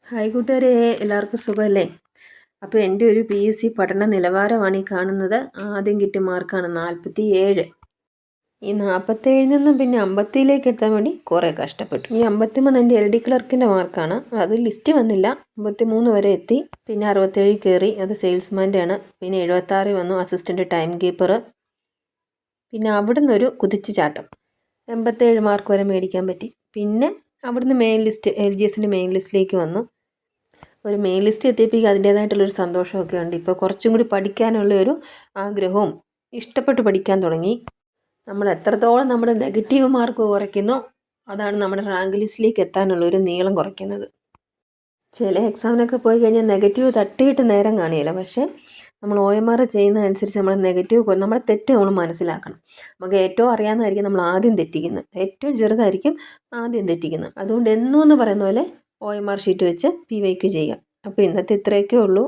Hi കൂട്ടുകാരെ, എല്ലാവർക്കും സുഖമല്ലേ? അപ്പോൾ എൻ്റെ ഒരു PSC പഠന നിലവാരമാണ് ഈ കാണുന്നത്. ആദ്യം കിട്ടിയ മാർക്കാണ് 47. ഈ 47 നിന്നും പിന്നെ 50 എത്താൻ വേണ്ടി കുറേ കഷ്ടപ്പെട്ടു. ഈ 53 എൻ്റെ LD ക്ലർക്കിൻ്റെ മാർക്കാണ്. അത് ലിസ്റ്റ് വന്നില്ല. 53 വരെ എത്തി. പിന്നെ 67 കയറി, അത് സെയിൽസ്മാൻ്റെ ആണ്. പിന്നെ 76 വന്നു, അസിസ്റ്റൻ്റ് ടൈം കീപ്പർ. പിന്നെ അവിടുന്ന് ഒരു കുതിച്ചു ചാട്ടം, 87 മാർക്ക് വരെ മേടിക്കാൻ പറ്റി. പിന്നെ അവിടുന്ന് മെയിൻ ലിസ്റ്റ്, LGSൻ്റെ മെയിൻ ലിസ്റ്റിലേക്ക് വന്നു. ഒരു മെയിൻ ലിസ്റ്റ് എത്തിയപ്പോൾ അതിൻ്റേതായിട്ടുള്ളൊരു സന്തോഷമൊക്കെ ഉണ്ട്. ഇപ്പോൾ കുറച്ചും കൂടി പഠിക്കാനുള്ള ഒരു ആഗ്രഹവും, ഇഷ്ടപ്പെട്ട് പഠിക്കാൻ തുടങ്ങി. നമ്മൾ എത്രത്തോളം നമ്മുടെ നെഗറ്റീവ് മാർക്ക് കുറയ്ക്കുന്നു, അതാണ് നമ്മുടെ റാങ്ക് ലിസ്റ്റിലേക്ക് എത്താനുള്ള ഒരു നീളം കുറയ്ക്കുന്നത്. ചില എക്സാമിനൊക്കെ പോയി കഴിഞ്ഞാൽ നെഗറ്റീവ് തട്ടിയിട്ട് നേരം കാണില്ല. പക്ഷേ നമ്മൾ OMR ചെയ്യുന്നതനുസരിച്ച് നമ്മൾ നെഗറ്റീവ്, നമ്മുടെ തെറ്റ് നമ്മൾ മനസ്സിലാക്കണം. നമുക്ക് ഏറ്റവും അറിയാവുന്നതായിരിക്കും നമ്മൾ ആദ്യം തെറ്റിക്കുന്നത്, ഏറ്റവും ചെറുതായിരിക്കും ആദ്യം തെറ്റിക്കുന്നത്. അതുകൊണ്ട് എന്നും എന്ന് പറയുന്ന പോലെ OMR ഷീറ്റ് വെച്ച് PYQ ചെയ്യാം. അപ്പോൾ ഇന്നത്തെ ഇത്രയൊക്കെ ഉള്ളൂ.